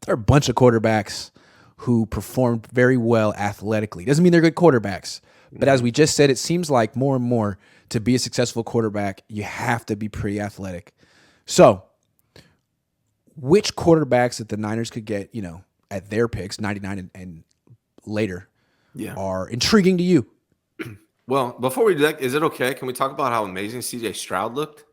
there are a bunch of quarterbacks who performed very well athletically. Doesn't mean they're good quarterbacks. But as we just said, it seems like more and more to be a successful quarterback, you have to be pretty athletic. So, which quarterbacks that the Niners could get, at their picks, 99 and later, Yeah. are intriguing to you? Well, before we do that, is it okay? Can we talk about how amazing CJ Stroud looked?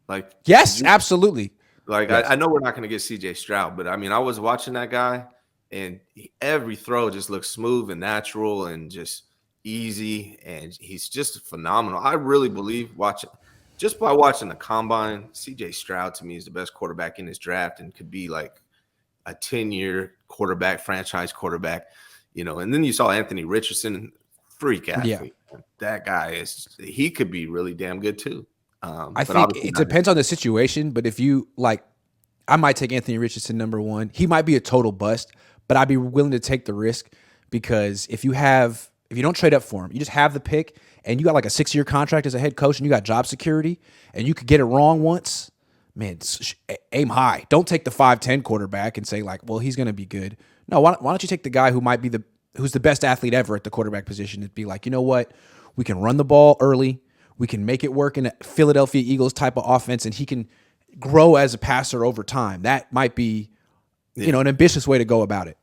Like, Yes, absolutely. Like, Yes. I know we're not going to get CJ Stroud, but I mean, I was watching that guy, and every throw just looks smooth and natural and just easy, and he's just phenomenal. I really believe just by watching the combine, CJ Stroud to me is the best quarterback in this draft and could be like a 10-year quarterback, franchise quarterback, And then you saw Anthony Richardson, freak athlete. Yeah. That guy he could be really damn good too. I think it depends on the situation, but if you I might take Anthony Richardson number one. He might be a total bust, but I'd be willing to take the risk because if you don't trade up for him, you just have the pick and you got like a 6-year contract as a head coach and you got job security and you could get it wrong once, man, aim high. Don't take the 5'10" quarterback and say like, well, he's going to be good. No, why don't you take the guy who's the best athlete ever at the quarterback position and be like, you know what? We can run the ball early. We can make it work in a Philadelphia Eagles type of offense, and he can grow as a passer over time. That might be, an ambitious way to go about it.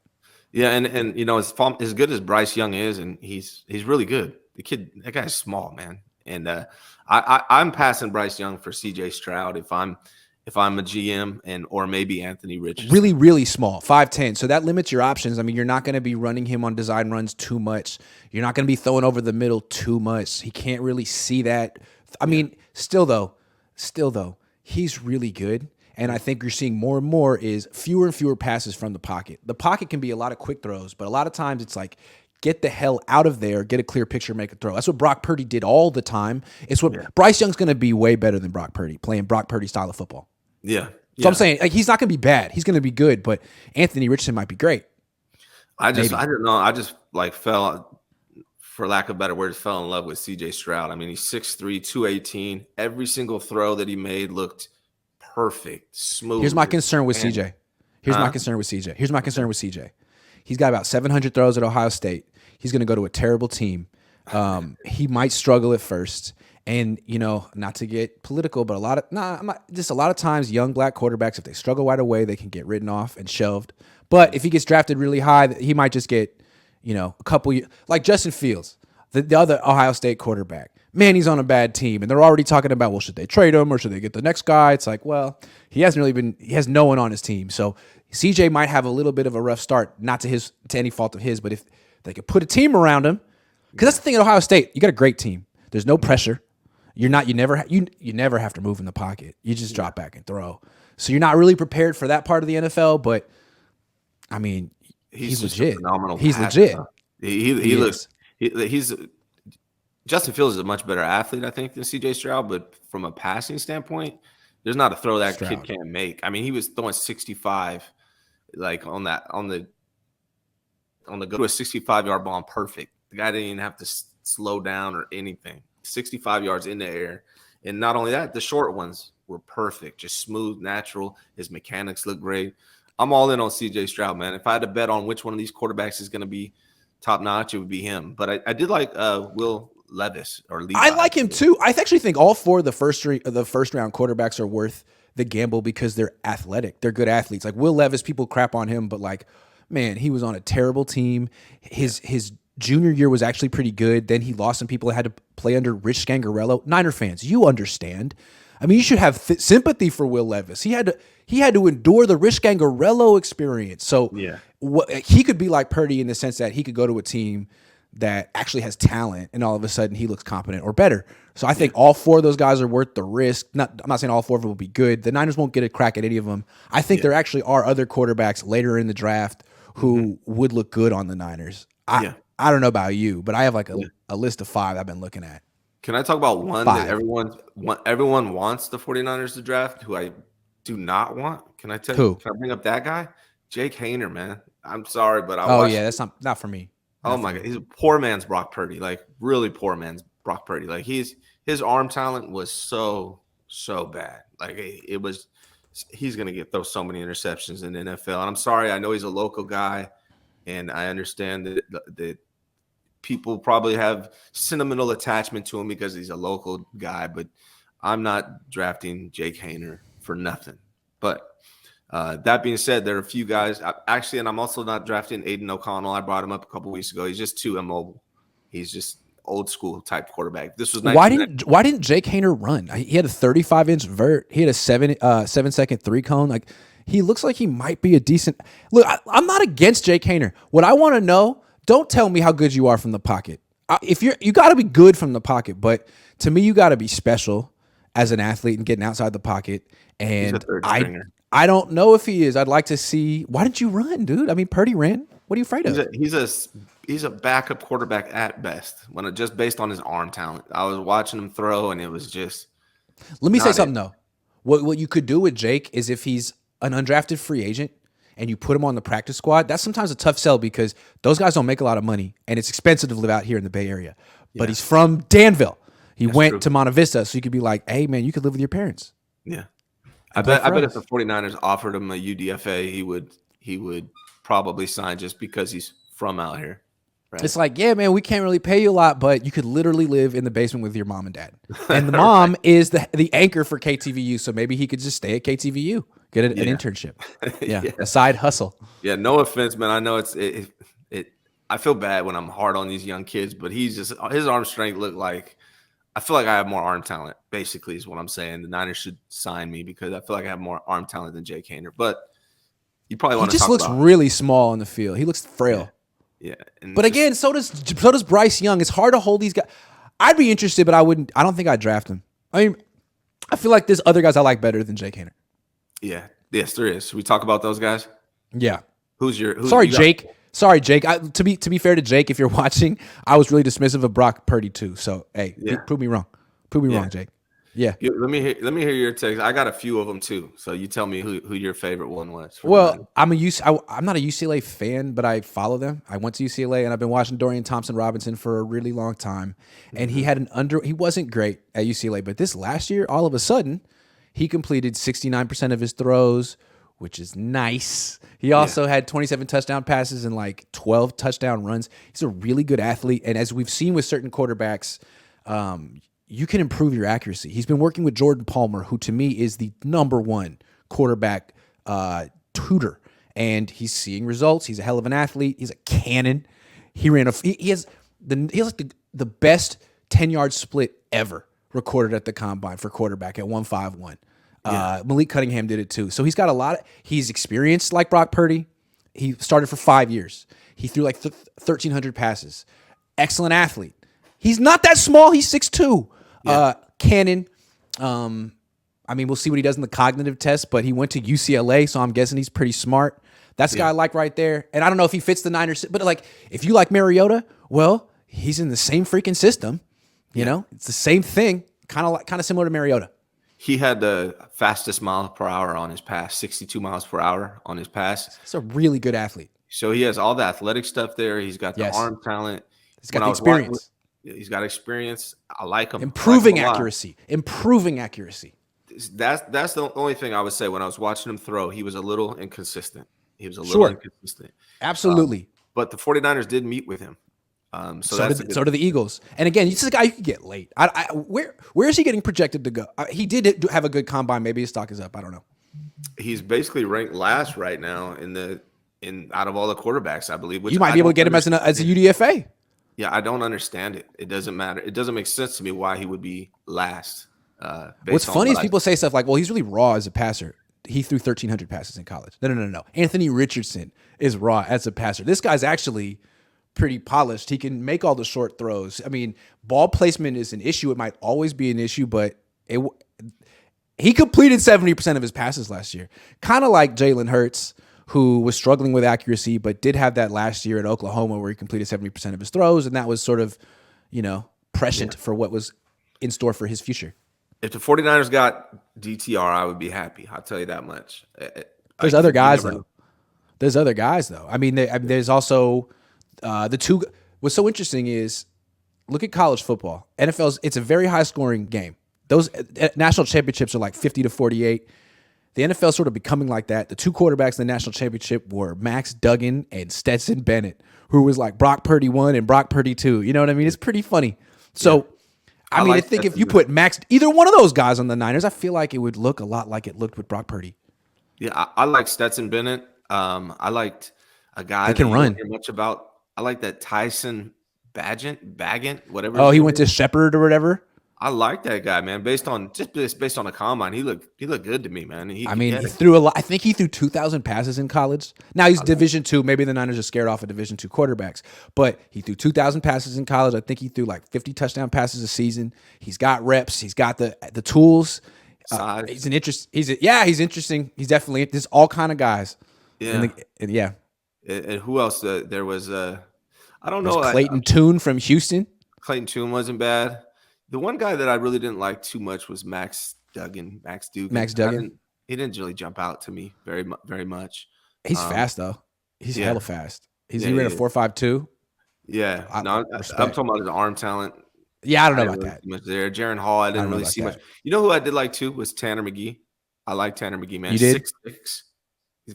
Yeah, and as good as Bryce Young is, and he's really good. That guy's small, man. And I'm passing Bryce Young for CJ Stroud if I'm a GM or maybe Anthony Richardson. Really, really small, 5'10". So that limits your options. I mean, you're not going to be running him on design runs too much. You're not going to be throwing over the middle too much. He can't really see that. I mean, still though, he's really good. And I think you're seeing more and more is fewer and fewer passes from the pocket. The pocket can be a lot of quick throws, but a lot of times it's like, get the hell out of there, get a clear picture, make a throw. That's what Brock Purdy did all the time. It's what Bryce Young's going to be way better than Brock Purdy, playing Brock Purdy style of football. Yeah. So I'm saying he's not going to be bad. He's going to be good, but Anthony Richardson might be great. I don't know. I just fell, for lack of better words, fell in love with CJ Stroud. I mean, he's 6'3", 218. Every single throw that he made looked perfect, smooth. Here's my concern with CJ. Here's my concern with CJ. He's got about 700 throws at Ohio State. He's going to go to a terrible team. He might struggle at first. And, not to get political, but a lot of times young black quarterbacks, if they struggle right away, they can get written off and shelved. But if he gets drafted really high, he might just get, a couple years. Like Justin Fields, the other Ohio State quarterback. Man, he's on a bad team. And they're already talking about, well, should they trade him or should they get the next guy? It's like, well, he has no one on his team. So CJ might have a little bit of a rough start, not to any fault of his, but if they could put a team around him, because that's the thing at Ohio State, you got a great team. There's no pressure. You never have to move in the pocket. You just drop back and throw. So you're not really prepared for that part of the NFL, but I mean, he's legit. Phenomenal. He's legit. He looks. Justin Fields is a much better athlete, I think, than CJ Stroud. But from a passing standpoint, there's not a throw that kid can't make. I mean, he was throwing 65, like on the go to a 65-yard ball, perfect. The guy didn't even have to slow down or anything. 65 yards in the air. And not only that, the short ones were perfect, just smooth, natural. His mechanics look great. I'm all in on CJ Stroud, man. If I had to bet on which one of these quarterbacks is going to be top notch, it would be him. But I did like Will Levis or Levi. I like him too. I actually think all four of the first round quarterbacks are worth the gamble because they're athletic. They're good athletes. Like Will Levis, people crap on him, but man, he was on a terrible team. His junior year was actually pretty good. Then he lost some people that had to play under Rich Scangarello. Niner fans, you understand. I mean, you should have sympathy for Will Levis. He had to endure the Rich Scangarello experience. So he could be like Purdy in the sense that he could go to a team that actually has talent and all of a sudden he looks competent or better. So I think all four of those guys are worth the risk. I'm not saying all four of them will be good. The Niners won't get a crack at any of them. I think there actually are other quarterbacks later in the draft who would look good on the Niners. I don't know about you, but I have like a list of 5 I've been looking at. Can I talk about one that everyone wants the 49ers to draft, who I do not want? Can I tell you? Can I bring up that guy? Jake Haener, man. I'm sorry, but that's not for me. Oh my God, he's a poor man's Brock Purdy, like really poor man's Brock Purdy. Like his arm talent was so bad. Like it was he's going to throw so many interceptions in the NFL. And I'm sorry, I know he's a local guy, and I understand that people probably have sentimental attachment to him because he's a local guy, but I'm not drafting Jake Haener for nothing. But that being said, there are a few guys actually, and I'm also not drafting Aiden O'Connell. I brought him up a couple weeks ago. He's just too immobile. He's just old school type quarterback. This was why didn't Jake Haener run? He had a 35-inch vert. He had a 7-second 3-cone. Like, he looks like he might be a decent. Look, I'm not against Jake Haener. What I want to know, don't tell me how good you are from the pocket. If you got to be good from the pocket, but to me, you got to be special as an athlete and getting outside the pocket. And I don't know if he is. I'd like to see. Why didn't you run, dude? I mean, Purdy ran. What are you afraid of? He's a backup quarterback at best. Just based on his arm talent, I was watching him throw, and it was just. Let me say something though. What you could do with Jake is if he's an undrafted free agent and you put him on the practice squad, that's sometimes a tough sell because those guys don't make a lot of money and it's expensive to live out here in the Bay Area. But he's from Danville. He went to Monte Vista, so you could be like, hey, man, you could live with your parents. Yeah. I bet if the 49ers offered him a UDFA, he would probably sign just because he's from out here. Right? It's like, yeah, man, we can't really pay you a lot, but you could literally live in the basement with your mom and dad. And the mom is the anchor for KTVU, so maybe he could just stay at KTVU, get an internship. Yeah, a side hustle. Yeah, no offense, man. I know I feel bad when I'm hard on these young kids, but his arm strength looked like I feel like I have more arm talent, basically, is what I'm saying. The Niners should sign me because I feel like I have more arm talent than Jake Haener. But you probably want to talk about. He just looks really small on the field. He looks frail. Yeah. But again, so does Bryce Young. It's hard to hold these guys. I'd be interested, but I don't think I'd draft him. I mean, I feel like there's other guys I like better than Jake Haener. Yeah. Yes, there is. Should we talk about those guys? Yeah. Sorry, Jake. Sorry, Jake. To be fair to Jake, if you're watching, I was really dismissive of Brock Purdy too. So hey, prove me wrong. Prove me wrong, Jake. Yeah. Let me hear your takes. I got a few of them too. So you tell me who your favorite one was. Well, I'm not a UCLA fan, but I follow them. I went to UCLA and I've been watching Dorian Thompson-Robinson for a really long time. And he had he wasn't great at UCLA, but this last year, all of a sudden, he completed 69% of his throws, which is nice. He also had 27 touchdown passes and like 12 touchdown runs. He's a really good athlete. And as we've seen with certain quarterbacks, you can improve your accuracy. He's been working with Jordan Palmer, who to me is the number one quarterback tutor. And he's seeing results. He's a hell of an athlete. He's a cannon. He has like the best 10-yard split ever recorded at the combine for quarterback at 151. Malik Cunningham did it too. So he's experienced like Brock Purdy. He started for 5 years. He threw like 1,300 passes. Excellent athlete. He's not that small. He's 6'2". Cannon. I mean, we'll see what he does in the cognitive test, but he went to UCLA, so I'm guessing he's pretty smart. That's the guy I like right there. And I don't know if he fits the Niners, but like if you like Mariota, well, he's in the same freaking system. You know, it's the same thing, kind of similar to Mariota. He had the fastest miles per hour on his pass, 62 miles per hour on his pass. He's a really good athlete. So he has all the athletic stuff there. He's got the arm talent. He's got the experience. He's got experience. I like him. Improving accuracy. That's the only thing I would say when I was watching him throw. He was a little inconsistent. Inconsistent. Absolutely. But the 49ers did meet with him. So do the Eagles. And again, he's a guy you could get late. Where is he getting projected to go? He did have a good combine. Maybe his stock is up. I don't know. He's basically ranked last right now in out of all the quarterbacks, I believe. Which you might be able to get him as a UDFA. Yeah, I don't understand it. It doesn't matter. It doesn't make sense to me why he would be last. What's funny is people say stuff like, well, he's really raw as a passer. He threw 1,300 passes in college. No. Anthony Richardson is raw as a passer. This guy's actually pretty polished. He can make all the short throws. I mean, ball placement is an issue. It might always be an issue, but he completed 70% of his passes last year. Kind of like Jalen Hurts, who was struggling with accuracy, but did have that last year at Oklahoma where he completed 70% of his throws, and that was sort of, prescient for what was in store for his future. If the 49ers got DTR, I would be happy. I'll tell you that much. There's other guys, though. I mean, there's also the two. What's so interesting is look at college football. NFL's, it's a very high-scoring game. Those national championships are like 50-48. The NFL sort of becoming like that. The two quarterbacks in the national championship were Max Duggan and Stetson Bennett, who was like Brock Purdy 1 and Brock Purdy 2. You know what I mean? It's pretty funny. So, I mean, I think if you put either one of those guys on the Niners, I feel like it would look a lot like it looked with Brock Purdy. Yeah, I like Stetson Bennett. I liked a guy that can run. Don't hear much about. I like that Tyson Baggant, whatever. Oh, he went to Shepherd or whatever. I like that guy, man. Based on the combine, he looked good to me, man. He threw a lot. I think he threw 2,000 passes in college. Now he's Division II. Maybe the Niners are scared off of Division II quarterbacks, but he threw 2,000 passes in college. I think he threw like 50 touchdown passes a season. He's got reps. He's got the tools. He's interesting. He's definitely. There's all kind of guys. Yeah, yeah. And who else? There was I don't know. Clayton Tune from Houston. Clayton Tune wasn't bad. The one guy that I really didn't like too much was Max Duggan. He didn't really jump out to me very much. He's fast though. He's hella fast. He ran a 4.52. Yeah, I'm talking about his arm talent. Yeah, I don't know about that. Much there, Jaron Hall, I didn't really see much. You know who I did like too was Tanner McGee. I like Tanner McGee, man. You did? 6'6". He's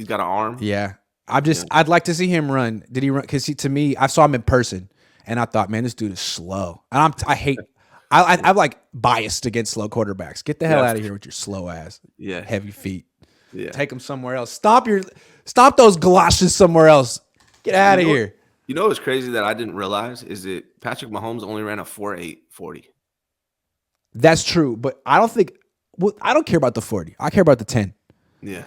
got an arm. Yeah, I'd like to see him run. Did he run? Because to me, I saw him in person. And I thought, man, this dude is slow. And I'm like biased against slow quarterbacks. Get the hell out of here with your slow ass. Yeah. Heavy feet. Yeah. Take them somewhere else. Stop those galoshes somewhere else. Get out of here. You know what's crazy that I didn't realize is that Patrick Mahomes only ran a 4.8 40. That's true, but I don't care about the 40. I care about the 10. Yeah.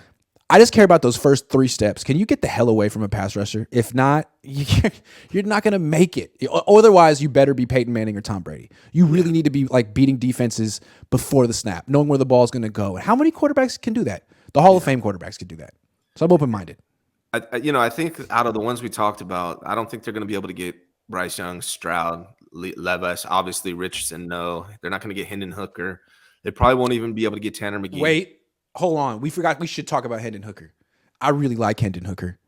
I just care about those first 3 steps. Can you get the hell away from a pass rusher? If not, you're not going to make it. Otherwise, you better be Peyton Manning or Tom Brady. You really need to be like beating defenses before the snap, knowing where the ball is going to go. And how many quarterbacks can do that? The Hall of Fame quarterbacks can do that. So I'm open-minded. I think out of the ones we talked about, I don't think they're going to be able to get Bryce Young, Stroud, Levis, obviously Richardson. No, they're not going to get Hendon Hooker. They probably won't even be able to get Tanner McGee. Wait. Hold on. We forgot we should talk about Hendon Hooker. I really like Hendon Hooker.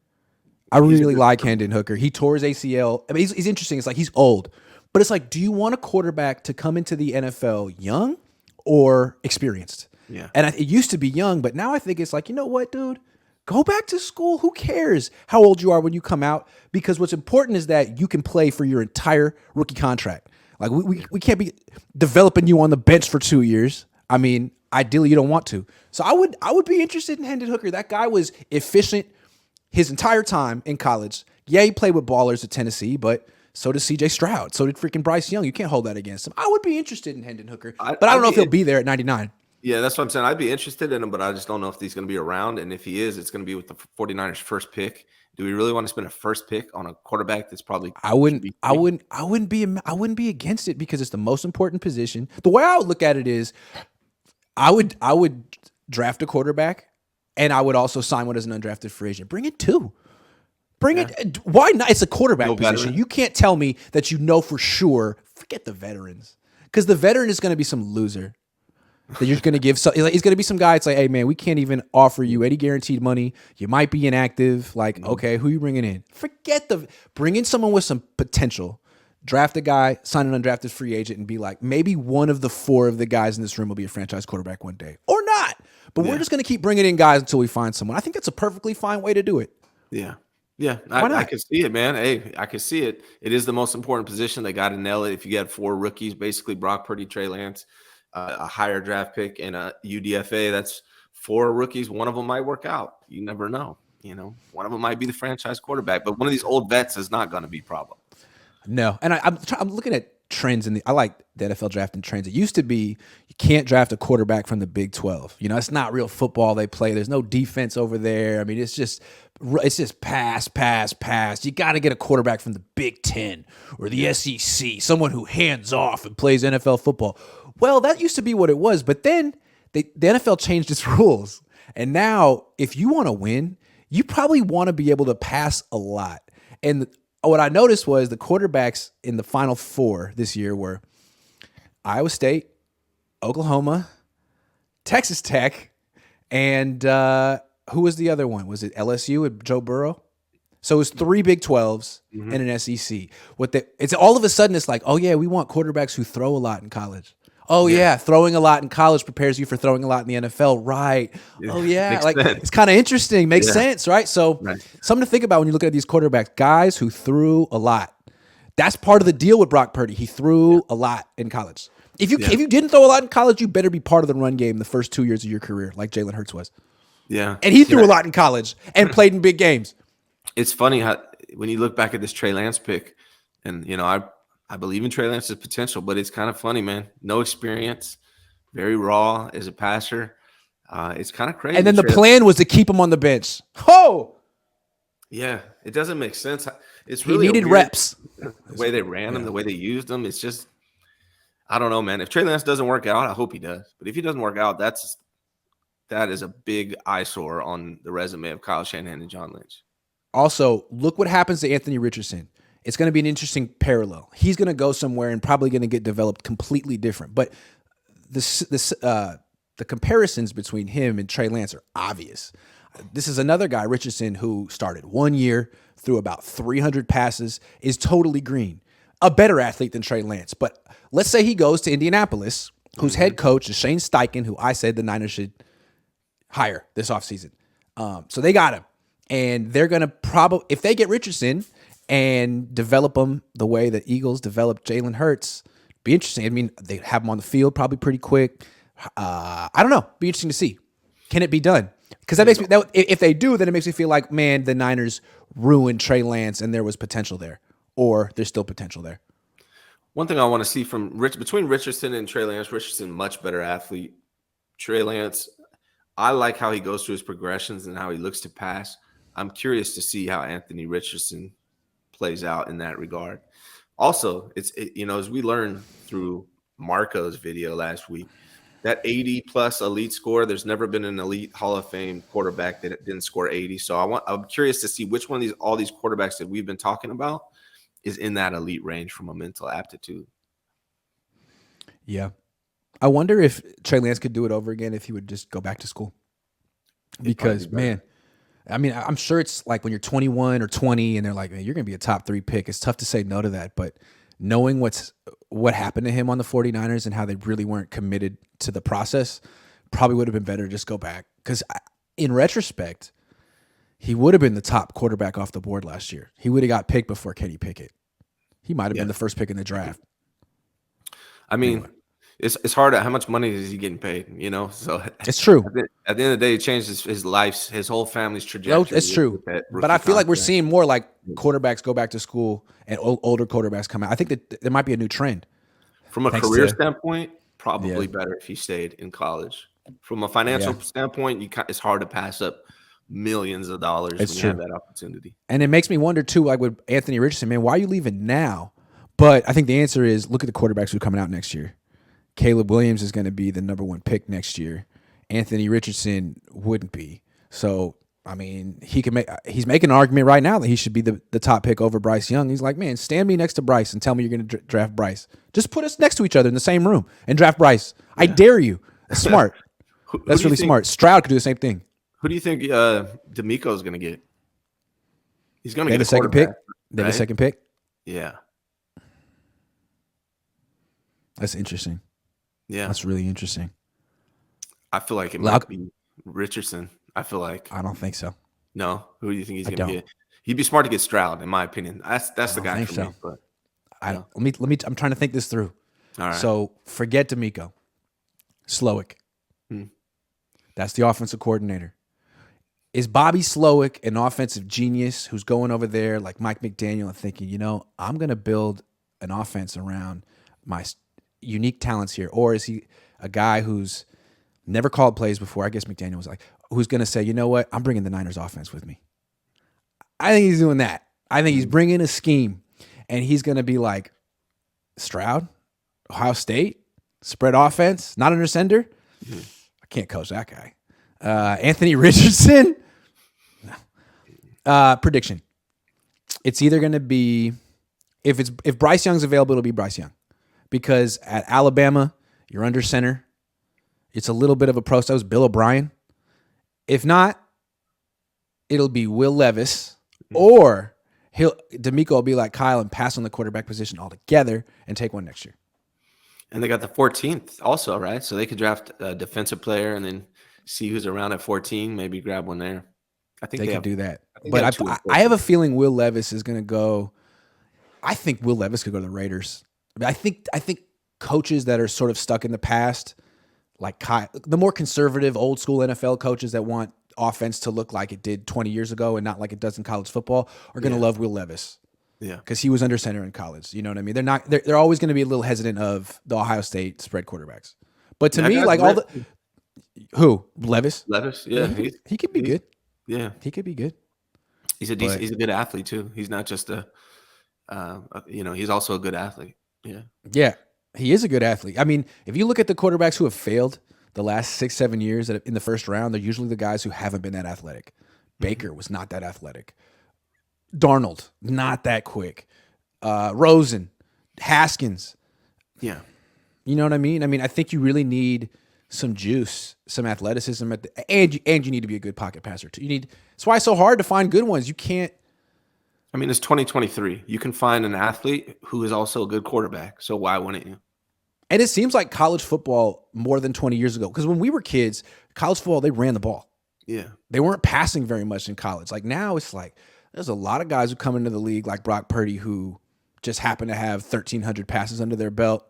He tore his ACL. I mean, he's interesting. It's like he's old. But it's like, do you want a quarterback to come into the NFL young or experienced? Yeah. And it used to be young, but now I think it's like, you know what, dude? Go back to school. Who cares how old you are when you come out? Because what's important is that you can play for your entire rookie contract. Like we can't be developing you on the bench for 2 years. I mean, ideally, you don't want to. So I would be interested in Hendon Hooker. That guy was efficient his entire time in college. Yeah, he played with ballers at Tennessee, but so did C.J. Stroud. So did freaking Bryce Young. You can't hold that against him. I would be interested in Hendon Hooker, but I don't know if he'll be there at 99. Yeah, that's what I'm saying. I'd be interested in him, but I just don't know if he's going to be around. And if he is, it's going to be with the 49ers' first pick. Do we really want to spend a first pick on a quarterback that's probably? I wouldn't be against it because it's the most important position. The way I would look at it is, I would draft a quarterback, and I would also sign one as an undrafted free agent. Bring it too. It. Why not? It's a quarterback position. You can't tell me that you know for sure. Forget the veterans, because the veteran is going to be some loser that you're going to give. He's going to be some guy. It's like, hey man, we can't even offer you any guaranteed money. You might be inactive. Like, okay, who you bringing in? Bring in someone with some potential. Draft a guy, sign an undrafted free agent, and be like, maybe one of the 4 of the guys in this room will be a franchise quarterback one day. Or not. But we're just going to keep bringing in guys until we find someone. I think that's a perfectly fine way to do it. Yeah. Yeah. I can see it, man. Hey, I can see it. It is the most important position. They got to nail it. If you got 4 rookies, basically Brock Purdy, Trey Lance, a higher draft pick, and a UDFA, that's 4 rookies. One of them might work out. You never know. One of them might be the franchise quarterback. But one of these old vets is not going to be a problem. No, and I'm looking at trends I like the NFL drafting trends. It used to be you can't draft a quarterback from the Big 12. It's not real football they play. There's no defense over there. I mean, it's just pass. You got to get a quarterback from the Big 10 or the SEC, someone who hands off and plays NFL football. Well, that used to be what it was, but then the NFL changed its rules, and now if you want to win, you probably want to be able to pass a lot. And what I noticed was the quarterbacks in the Final 4 this year were Iowa State, Oklahoma, Texas Tech, and who was the other one? Was it LSU with Joe Burrow? So it was 3 Big 12s and an SEC. It's all of a sudden it's like, oh yeah, we want quarterbacks who throw a lot in college. Oh Yeah, yeah, throwing a lot in college prepares you for throwing a lot in the NFL, right? yeah. Oh yeah, Makes like sense. it's kind of interesting, makes Yeah, sense, right? So right. something to think about when you look at these quarterbacks, guys who threw a lot. That's part of the deal with Brock Purdy. He Yeah, threw a lot in college. yeah, If you didn't throw a lot in college, you better be part of the run game the first 2 years of your career, like Jalen Hurts was. yeah. And he You threw a lot in college and played in big games. it's funny how when you look back at this Trey Lance pick, and I believe in Trey Lance's potential, but it's kind of funny, man. No experience, very raw as a passer. It's kind of And crazy. then the plan was to keep him on the bench. Oh, Yeah, it doesn't make sense. It's he really a needed weird reps. the way they ran him, Yeah. the way they used him. It's just I don't know, man. If Trey Lance doesn't work out, I hope he does. But if he doesn't work out, that is a big eyesore on the resume of Kyle Shanahan and John Lynch. Also, look what happens to Anthony Richardson. It's going to be an interesting parallel. He's going to go somewhere and probably going to get developed completely different. But the comparisons between him and Trey Lance are obvious. This is another guy, Richardson, who started 1 year, threw about 300 passes, is totally green. A better athlete than Trey Lance. But let's say he goes to Indianapolis, whose head coach is Shane Steichen, who I said the Niners should hire this offseason. So they got him. And they're going to probably, if they get Richardson and develop him the way the Eagles developed Jalen Hurts, be interesting. I mean, they have him on the field probably pretty quick. I don't know. Be interesting to see. Can it be done? Because that makes me, if they do, then it makes me feel like, man, the Niners ruined Trey Lance and there was potential there. Or there's still potential there. One thing I want to see between Richardson and Trey Lance, Richardson, much better athlete. Trey Lance, I like how he goes through his progressions and how he looks to pass. I'm curious to see how Anthony Richardson plays out in that regard. Also, as we learned through Marco's video last week, that 80-plus elite score, there's never been an elite Hall of Fame quarterback that didn't score 80. So I'm curious to see which one of all these quarterbacks that we've been talking about is in that elite range from a mental aptitude. Yeah. I wonder if Trey Lance could do it over again if he would just go back to school. Because, man, I mean, I'm sure it's like when you're 21 or 20 and they're like, man, you're going to be a top 3 pick. It's tough to say no to that. But knowing what happened to him on the 49ers and how they really weren't committed to the process, probably would have been better to just go back. Because in retrospect, he would have been the top quarterback off the board last year. He would have got picked before Kenny Pickett. He might have been the first pick in the draft. I mean, anyway. It's hard. How much money is he getting paid? So it's true. At the end of the day, it changed his life, his whole family's trajectory. No, it's true. But I feel like we're seeing more like quarterbacks go back to school and older quarterbacks come out. I think that there might be a new trend. From a career standpoint, probably better if he stayed in college. From a financial standpoint, it's hard to pass up millions of dollars when you have that opportunity. And it makes me wonder too, like with Anthony Richardson, man, why are you leaving now? But I think the answer is look at the quarterbacks who are coming out next year. Caleb Williams is going to be the number 1 pick next year. Anthony Richardson wouldn't be. So, I mean, he's making an argument right now that he should be the top pick over Bryce Young. He's like, man, stand me next to Bryce and tell me you're going to draft Bryce. Just put us next to each other in the same room and draft Bryce. Yeah. I dare you. That's smart. That's really smart. Stroud could do the same thing. Who do you think D'Amico is going to get? He's going to get a second pick. They have a second pick. Yeah, that's interesting. Yeah, that's really interesting. I feel like it might be Richardson. I don't think so. No, who do you think he's going to get? He'd be smart to get Stroud, in my opinion. That's the guy for me. But let me. I'm trying to think this through. All right. So forget D'Amico. Slowick. That's the offensive coordinator. Is Bobby Slowick an offensive genius who's going over there like Mike McDaniel and thinking, I'm going to build an offense around my unique talents here? Or is he a guy who's never called plays before? I guess McDaniel was like, who's going to say, you know what? I'm bringing the Niners offense with me. I think he's doing that. I think he's bringing a scheme and he's going to be like, Stroud, Ohio State, spread offense, not under center. I can't coach that guy. Anthony Richardson. Prediction. It's either going to be, if Bryce Young's available, it'll be Bryce Young. Because at Alabama, you're under center. It's a little bit of a pro. That was Bill O'Brien. If not, it'll be Will Levis. Or D'Amico will be like Kyle and pass on the quarterback position altogether and take one next year. And they got the 14th also, right? So they could draft a defensive player and then see who's around at 14, maybe grab one there. I think They they could have, do that. I think they have But two and I have 14. a feeling Will Levis is going to go. I think Will Levis could go to the Raiders. I think coaches that are sort of stuck in the past, like the more conservative, old school NFL coaches that want offense to look like it did 20 years ago and not like it does in college football, are going to love Will Levis. Yeah. Because he was under center in college. You know what I mean? They're always going to be a little hesitant of the Ohio State spread quarterbacks. But to me, like Levis? Levis, yeah. He could be good. Yeah. He could be good. He's a decent, he's a good athlete too. He's not just he's also a good athlete. Yeah. Yeah, he is a good athlete. I mean, if you look at the quarterbacks who have failed the last 6-7 years in the first round, they're usually the guys who haven't been that athletic. Baker was not that athletic. Darnold, not that quick. Rosen, Haskins. Yeah. You know what I mean? I mean, I think you really need some juice, some athleticism, and you need to be a good pocket passer too. That's why it's so hard to find good ones. You can't. I mean, it's 2023. You can find an athlete who is also a good quarterback. So why wouldn't you? And it seems like college football more than 20 years ago. Because when we were kids, college football, they ran the ball. Yeah. They weren't passing very much in college. Like now it's like there's a lot of guys who come into the league like Brock Purdy who just happen to have 1,300 passes under their belt.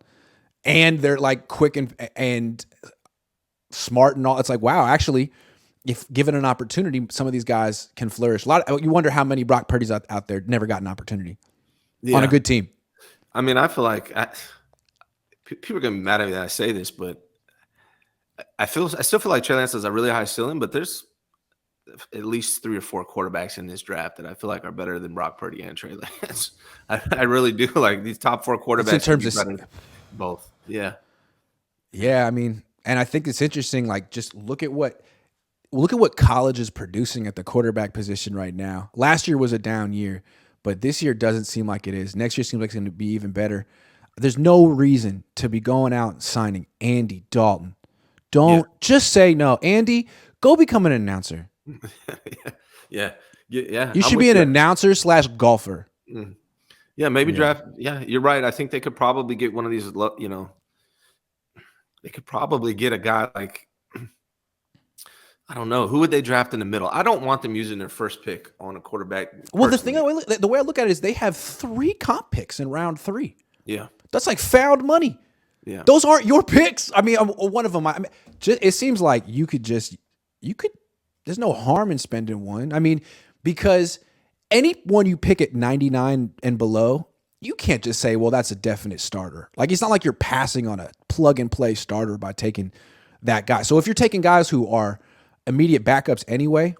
And they're like quick and smart and all. It's like, wow, actually, if given an opportunity, some of these guys can flourish. You wonder how many Brock Purdy's out there never got an opportunity on a good team. I mean, I feel like people are gonna be mad at me that I say this, but I still feel like Trey Lance has a really high ceiling. But there's at least 3 or 4 quarterbacks in this draft that I feel like are better than Brock Purdy and Trey Lance. I really do. Like these top 4 quarterbacks in terms of both. Yeah. Yeah, I mean, and I think it's interesting. Like, just look at what college is producing at the quarterback position right now. Last year was a down year, but this year doesn't seem like it is. Next year seems like it's going to be even better. There's no reason to be going out and signing Andy Dalton. Don't just say no. Andy, go become an announcer. Yeah. You should be an announcer / golfer. Yeah, maybe draft. Yeah, you're right. I think they could probably get one of these, they could probably get a guy like, I don't know. Who would they draft in the middle? I don't want them using their first pick on a quarterback. Well, the way I look at it is they have 3 comp picks in round 3. Yeah. That's like found money. Yeah. Those aren't your picks. I mean, one of them, it seems like there's no harm in spending one. I mean, because anyone you pick at 99 and below, you can't just say, well, that's a definite starter. Like, it's not like you're passing on a plug and play starter by taking that guy. So if you're taking guys who are immediate backups anyway,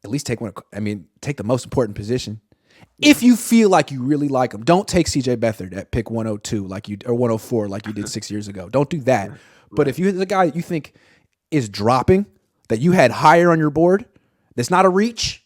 at least take one. I mean, take the most important position. If you feel like you really like them, don't take CJ Beathard at pick 102 or 104 like you did 6 years ago. Don't do that. Right. But if you're the guy that you think is dropping, that you had higher on your board, that's not a reach,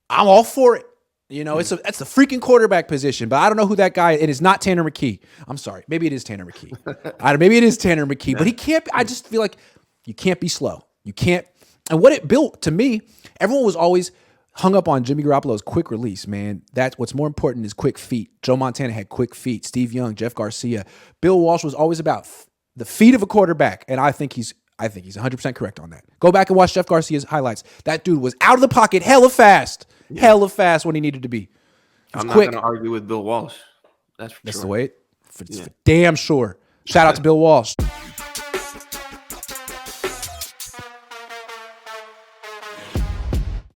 I'm all for it. You know, that's the freaking quarterback position. But I don't know who that guy is. It is not Tanner McKee. I'm sorry. Maybe it is Tanner McKee. Maybe it is Tanner McKee. But he can't. I just feel like you can't be slow. You can't. And what it built to me, everyone was always hung up on Jimmy Garoppolo's quick release, man. That's what's more important is quick feet. Joe Montana had quick feet. Steve Young, Jeff Garcia. Bill Walsh was always about the feet of a quarterback. And I think he's 100% correct on that. Go back and watch Jeff Garcia's highlights. That dude was out of the pocket hella fast. Yeah. Hella fast when he needed to be. I'm not going to argue with Bill Walsh. That's for sure. That's the way for damn sure. Shout out to Bill Walsh.